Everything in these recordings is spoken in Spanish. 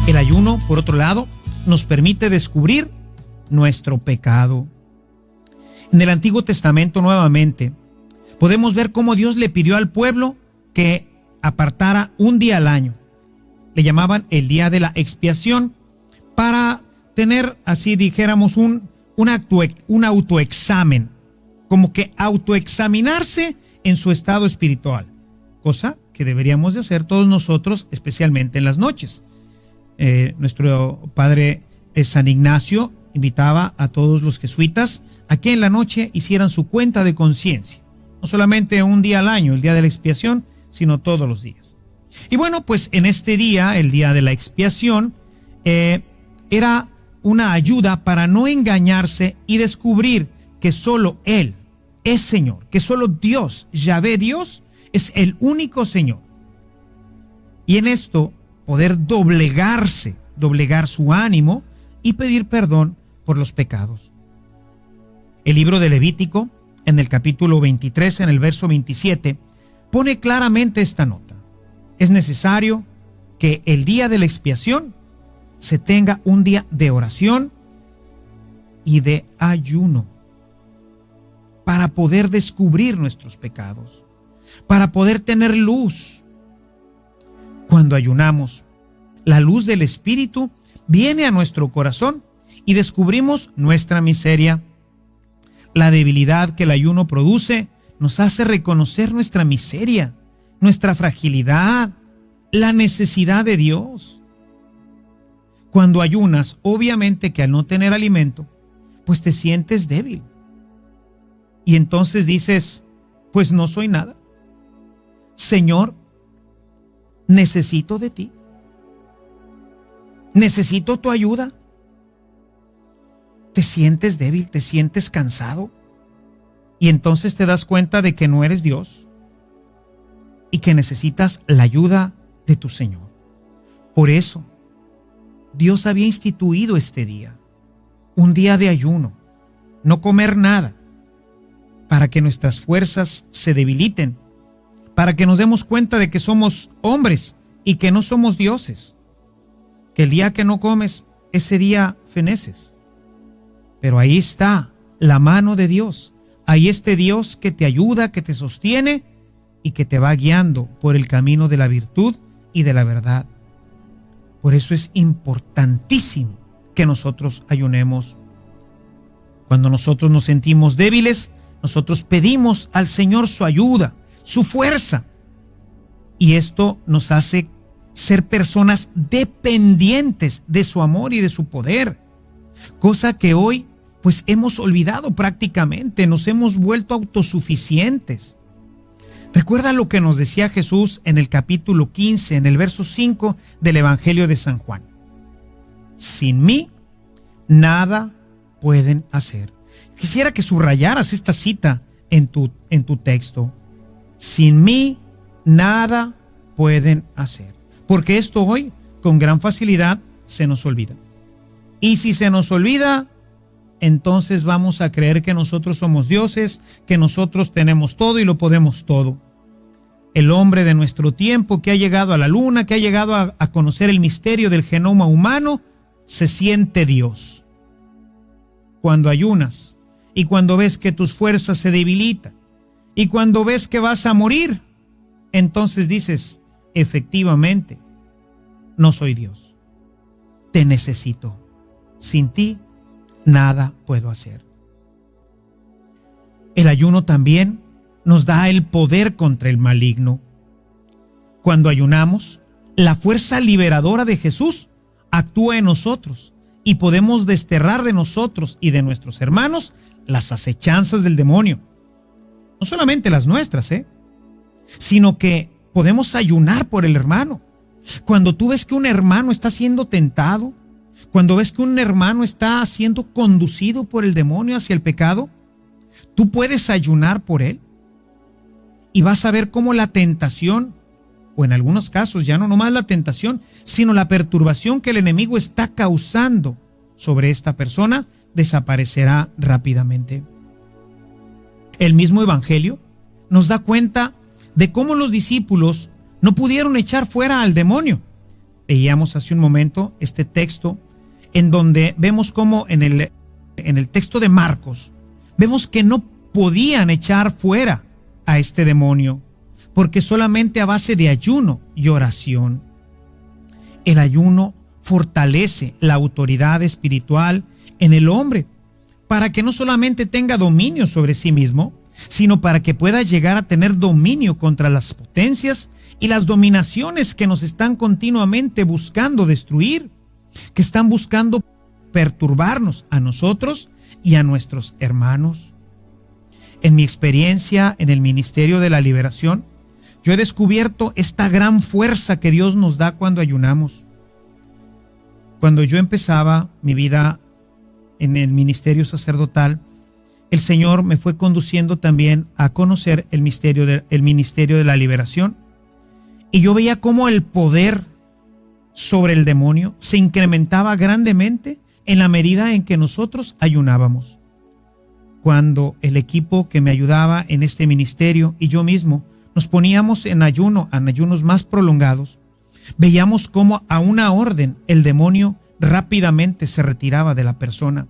El ayuno, por otro lado, nos permite descubrir nuestro pecado. En el Antiguo Testamento, nuevamente, podemos ver cómo Dios le pidió al pueblo que apartara un día al año. Le llamaban el día de la expiación, para tener, así dijéramos, un autoexamen, como que autoexaminarse en su estado espiritual, cosa que deberíamos de hacer todos nosotros, especialmente en las noches. Nuestro padre San Ignacio invitaba a todos los jesuitas a que en la noche hicieran su cuenta de conciencia, no solamente un día al año, el día de la expiación, sino todos los días. Y bueno, pues en este día, el día de la expiación, era una ayuda para no engañarse y descubrir que solo Él es Señor, que solo Dios, Yahvé Dios, es el único Señor. Y en esto poder doblegar su ánimo y pedir perdón por los pecados. El libro de Levítico, en el capítulo 23, en el verso 27, pone claramente esta nota. Es necesario que el día de la expiación se tenga un día de oración y de ayuno para poder descubrir nuestros pecados, para poder tener luz. Cuando ayunamos, la luz del Espíritu viene a nuestro corazón y descubrimos nuestra miseria. La debilidad que el ayuno produce nos hace reconocer nuestra miseria, nuestra fragilidad, la necesidad de Dios. Cuando ayunas, obviamente que al no tener alimento, pues te sientes débil. Y entonces dices, pues no soy nada. Señor, necesito de ti. Necesito tu ayuda. Te sientes débil, te sientes cansado. Y entonces te das cuenta de que no eres Dios y que necesitas la ayuda de tu Señor. Por eso, Dios había instituido este día, un día de ayuno, no comer nada, para que nuestras fuerzas se debiliten, para que nos demos cuenta de que somos hombres y que no somos dioses, que el día que no comes, ese día feneces. Pero ahí está la mano de Dios, ahí está Dios que te ayuda, que te sostiene y que te va guiando por el camino de la virtud y de la verdad. Por eso es importantísimo que nosotros ayunemos. Cuando nosotros nos sentimos débiles, nosotros pedimos al Señor su ayuda, su fuerza. Y esto nos hace ser personas dependientes de su amor y de su poder. Cosa que hoy pues hemos olvidado prácticamente, nos hemos vuelto autosuficientes. Recuerda lo que nos decía Jesús en el capítulo 15, en el verso 5 del Evangelio de San Juan. Sin mí, nada pueden hacer. Quisiera que subrayaras esta cita en tu texto. Sin mí, nada pueden hacer. Porque esto hoy, con gran facilidad, se nos olvida. Y si se nos olvida, entonces vamos a creer que nosotros somos dioses, que nosotros tenemos todo y lo podemos todo. El hombre de nuestro tiempo que ha llegado a la luna, que ha llegado a conocer el misterio del genoma humano, se siente Dios. Cuando ayunas y cuando ves que tus fuerzas se debilitan y cuando ves que vas a morir, entonces dices, efectivamente, no soy Dios. Te necesito. Sin ti, nada puedo hacer. El ayuno también nos da el poder contra el maligno. Cuando ayunamos, la fuerza liberadora de Jesús actúa en nosotros y podemos desterrar de nosotros y de nuestros hermanos las acechanzas del demonio. No solamente las nuestras, sino que podemos ayunar por el hermano. Cuando tú ves que un hermano está siendo tentado, cuando ves que un hermano está siendo conducido por el demonio hacia el pecado, tú puedes ayunar por él y vas a ver cómo la tentación, o en algunos casos ya no nomás la tentación, sino la perturbación que el enemigo está causando sobre esta persona, desaparecerá rápidamente. El mismo Evangelio nos da cuenta de cómo los discípulos no pudieron echar fuera al demonio, Veíamos hace un momento este texto en donde vemos cómo en el texto de Marcos, vemos que no podían echar fuera a este demonio, porque solamente a base de ayuno y oración. El ayuno fortalece la autoridad espiritual en el hombre, para que no solamente tenga dominio sobre sí mismo, sino para que pueda llegar a tener dominio contra las potencias y las dominaciones que nos están continuamente buscando destruir, que están buscando perturbarnos a nosotros y a nuestros hermanos. En mi experiencia en el ministerio de la liberación, yo he descubierto esta gran fuerza que Dios nos da cuando ayunamos. Cuando yo empezaba mi vida en el ministerio sacerdotal, el Señor me fue conduciendo también a conocer el ministerio de la liberación. Y yo veía cómo el poder sobre el demonio se incrementaba grandemente en la medida en que nosotros ayunábamos. Cuando el equipo que me ayudaba en este ministerio y yo mismo nos poníamos en ayunos más prolongados, veíamos cómo a una orden el demonio rápidamente se retiraba de la persona.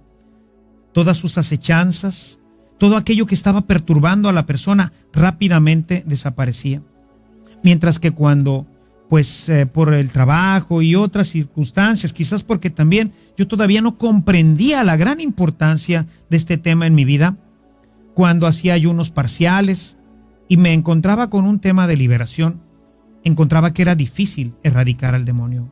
Todas sus acechanzas, todo aquello que estaba perturbando a la persona rápidamente desaparecía. Mientras que cuando, por el trabajo y otras circunstancias, quizás porque también yo todavía no comprendía la gran importancia de este tema en mi vida, cuando hacía ayunos parciales y me encontraba con un tema de liberación, encontraba que era difícil erradicar al demonio.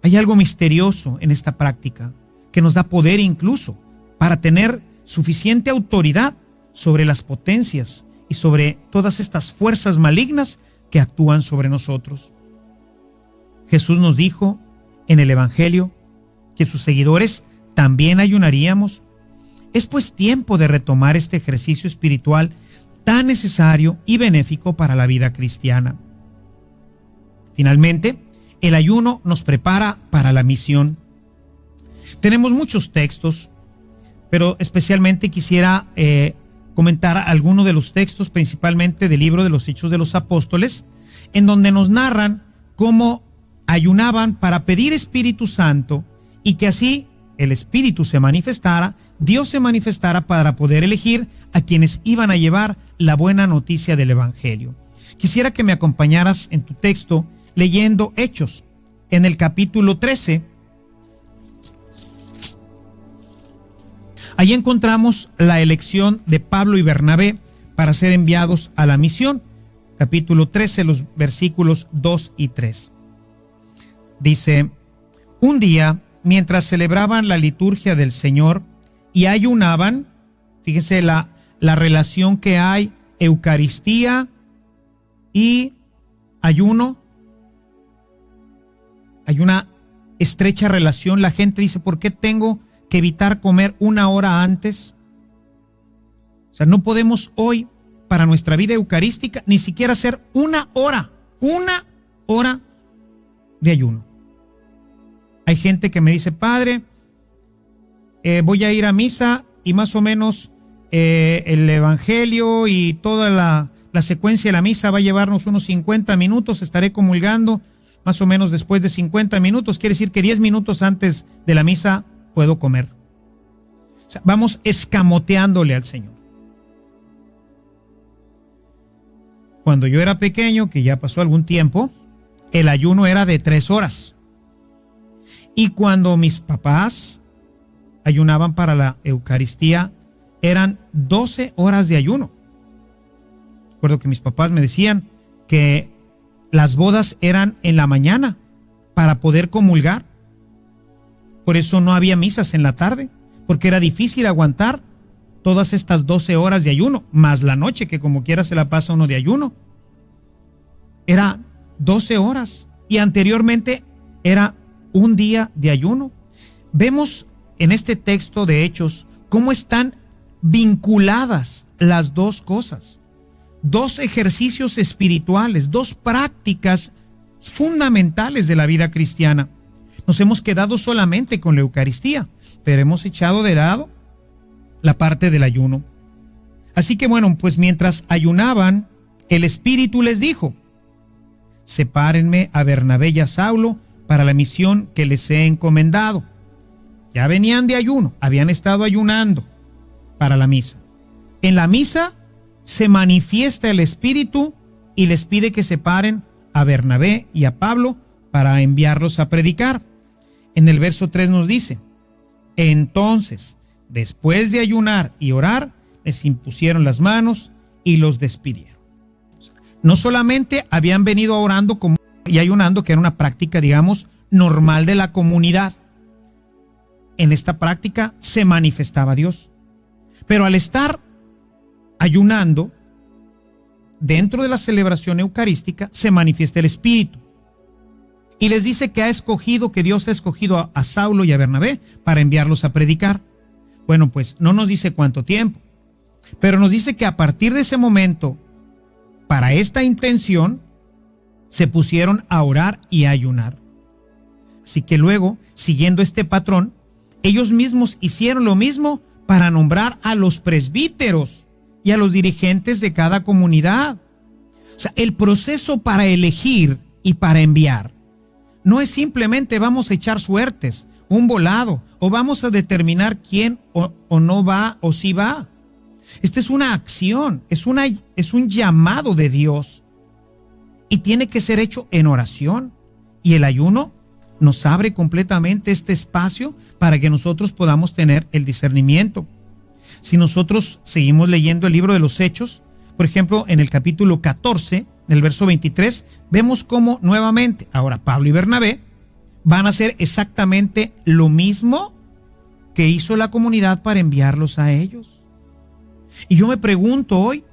Hay algo misterioso en esta práctica que nos da poder incluso para tener suficiente autoridad sobre las potencias y sobre todas estas fuerzas malignas que actúan sobre nosotros. Jesús nos dijo en el Evangelio que sus seguidores también ayunaríamos. Es pues tiempo de retomar este ejercicio espiritual tan necesario y benéfico para la vida cristiana. Finalmente, el ayuno nos prepara para la misión. Tenemos muchos textos, pero especialmente quisiera comentar algunos de los textos, principalmente del libro de los Hechos de los Apóstoles, en donde nos narran cómo ayunaban para pedir Espíritu Santo y que así el Espíritu se manifestara, Dios se manifestara para poder elegir a quienes iban a llevar la buena noticia del Evangelio. Quisiera que me acompañaras en tu texto leyendo Hechos en el capítulo 13. Allí encontramos la elección de Pablo y Bernabé para ser enviados a la misión. Capítulo 13, los versículos 2 y 3. Dice: un día, mientras celebraban la liturgia del Señor y ayunaban, fíjese la relación que hay, Eucaristía y ayuno. Hay una estrecha relación. La gente dice: ¿por qué tengo que evitar comer una hora antes? O sea, no podemos hoy, para nuestra vida eucarística, ni siquiera hacer una hora de ayuno. Hay gente que me dice: padre, voy a ir a misa y más o menos el evangelio y toda la secuencia de la misa va a llevarnos unos 50 minutos, estaré comulgando más o menos después de 50 minutos, quiere decir que 10 minutos antes de la misa puedo comer. O sea, vamos escamoteándole al Señor. Cuando yo era pequeño, que ya pasó algún tiempo, el ayuno era de 3 horas. Y cuando mis papás ayunaban para la Eucaristía, eran 12 horas de ayuno. Recuerdo que mis papás me decían que las bodas eran en la mañana para poder comulgar. Por eso no había misas en la tarde, porque era difícil aguantar todas estas 12 horas de ayuno, más la noche, que como quiera se la pasa uno de ayuno. Era 12 horas y anteriormente era un día de ayuno. Vemos en este texto de Hechos cómo están vinculadas las dos cosas. Dos ejercicios espirituales, dos prácticas fundamentales de la vida cristiana. Nos hemos quedado solamente con la Eucaristía, pero hemos echado de lado la parte del ayuno. Así que bueno, pues mientras ayunaban, el Espíritu les dijo: sepárenme a Bernabé y a Saulo para la misión que les he encomendado. Ya venían de ayuno, habían estado ayunando para la misa. En la misa se manifiesta el Espíritu y les pide que separen a Bernabé y a Pablo para enviarlos a predicar. En el verso 3 nos dice: entonces, después de ayunar y orar, les impusieron las manos y los despidieron. No solamente habían venido orando y ayunando, que era una práctica, digamos, normal de la comunidad. En esta práctica se manifestaba Dios. Pero al estar ayunando, dentro de la celebración eucarística, se manifiesta el Espíritu. Y les dice que Dios ha escogido a Saulo y a Bernabé para enviarlos a predicar. Bueno, pues no nos dice cuánto tiempo, pero nos dice que a partir de ese momento, para esta intención, se pusieron a orar y a ayunar. Así que luego, siguiendo este patrón, ellos mismos hicieron lo mismo para nombrar a los presbíteros y a los dirigentes de cada comunidad. O sea, el proceso para elegir y para enviar no es simplemente vamos a echar suertes, un volado, o vamos a determinar quién o no va o sí va. Esta es una acción, es un llamado de Dios y tiene que ser hecho en oración. Y el ayuno nos abre completamente este espacio para que nosotros podamos tener el discernimiento. Si nosotros seguimos leyendo el libro de los Hechos, por ejemplo, en el capítulo 14, del verso 23, vemos cómo nuevamente, ahora Pablo y Bernabé van a hacer exactamente lo mismo que hizo la comunidad para enviarlos a ellos. Y yo me pregunto hoy,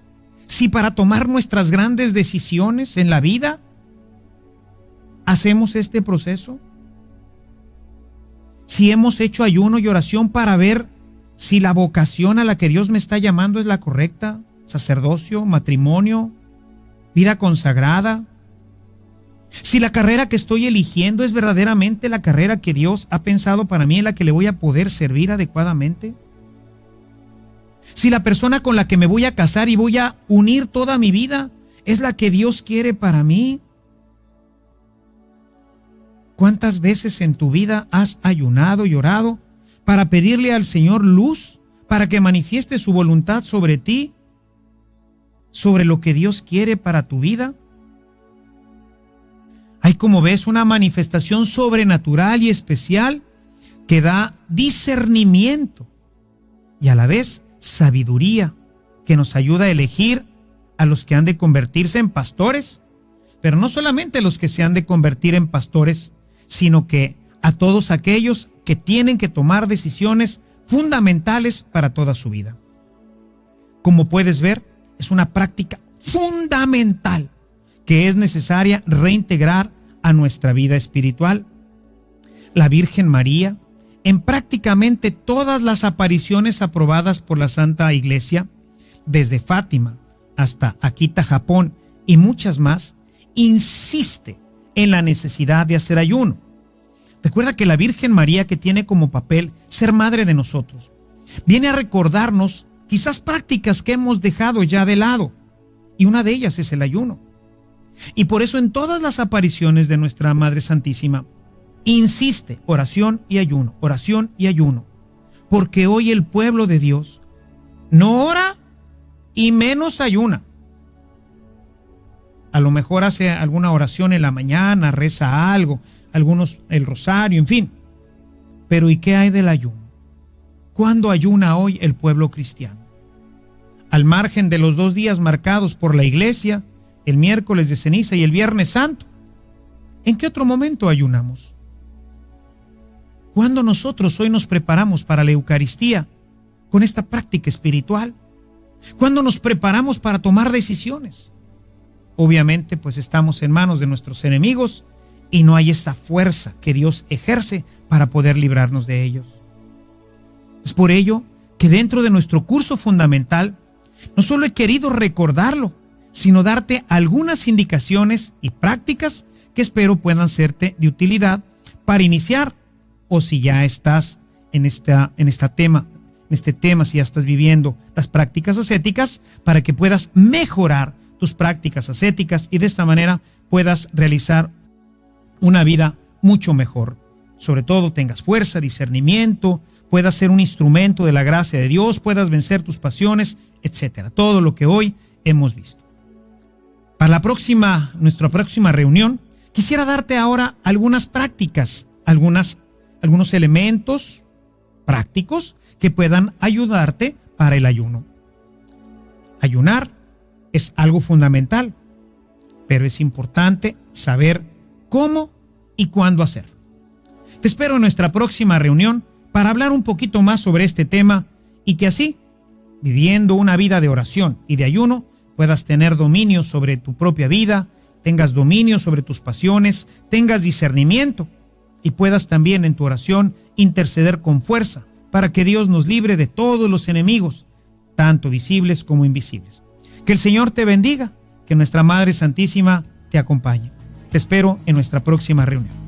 si para tomar nuestras grandes decisiones en la vida, hacemos este proceso. Si hemos hecho ayuno y oración para ver si la vocación a la que Dios me está llamando es la correcta, sacerdocio, matrimonio, vida consagrada. Si la carrera que estoy eligiendo es verdaderamente la carrera que Dios ha pensado para mí, en la que le voy a poder servir adecuadamente. Si la persona con la que me voy a casar y voy a unir toda mi vida es la que Dios quiere para mí. ¿Cuántas veces en tu vida has ayunado y orado para pedirle al Señor luz, para que manifieste su voluntad sobre ti, sobre lo que Dios quiere para tu vida? Hay, como ves, una manifestación sobrenatural y especial que da discernimiento y a la vez sabiduría, que nos ayuda a elegir a los que han de convertirse en pastores, pero no solamente los que se han de convertir en pastores, sino que a todos aquellos que tienen que tomar decisiones fundamentales para toda su vida. Como puedes ver, es una práctica fundamental que es necesaria reintegrar a nuestra vida espiritual. La Virgen María, en prácticamente todas las apariciones aprobadas por la Santa Iglesia, desde Fátima hasta Akita, Japón y muchas más, insiste en la necesidad de hacer ayuno. Recuerda que la Virgen María, que tiene como papel ser madre de nosotros, viene a recordarnos quizás prácticas que hemos dejado ya de lado, y una de ellas es el ayuno. Y por eso en todas las apariciones de nuestra Madre Santísima insiste oración y ayuno, porque hoy el pueblo de Dios no ora y menos ayuna. A lo mejor hace alguna oración en la mañana, reza algo, algunos el rosario, en fin. Pero ¿y qué hay del ayuno? ¿Cuándo ayuna hoy el pueblo cristiano? Al margen de los 2 días marcados por la Iglesia, el miércoles de ceniza y el viernes santo, ¿en qué otro momento ayunamos? ¿Cuándo nosotros hoy nos preparamos para la Eucaristía con esta práctica espiritual? ¿Cuándo nos preparamos para tomar decisiones? Obviamente, pues estamos en manos de nuestros enemigos y no hay esa fuerza que Dios ejerce para poder librarnos de ellos. Es por ello que dentro de nuestro curso fundamental no solo he querido recordarlo, sino darte algunas indicaciones y prácticas que espero puedan serte de utilidad para iniciar, o si ya estás en este tema, si ya estás viviendo las prácticas ascéticas, para que puedas mejorar tus prácticas ascéticas y de esta manera puedas realizar una vida mucho mejor. Sobre todo tengas fuerza, discernimiento, puedas ser un instrumento de la gracia de Dios, puedas vencer tus pasiones, etcétera. Todo lo que hoy hemos visto. Para nuestra próxima reunión, quisiera darte ahora algunas prácticas, algunos elementos prácticos que puedan ayudarte para el ayuno. Ayunar es algo fundamental, pero es importante saber cómo y cuándo hacerlo. Te espero en nuestra próxima reunión para hablar un poquito más sobre este tema y que así, viviendo una vida de oración y de ayuno, puedas tener dominio sobre tu propia vida, tengas dominio sobre tus pasiones, tengas discernimiento y puedas también en tu oración interceder con fuerza para que Dios nos libre de todos los enemigos, tanto visibles como invisibles. Que el Señor te bendiga, que nuestra Madre Santísima te acompañe. Te espero en nuestra próxima reunión.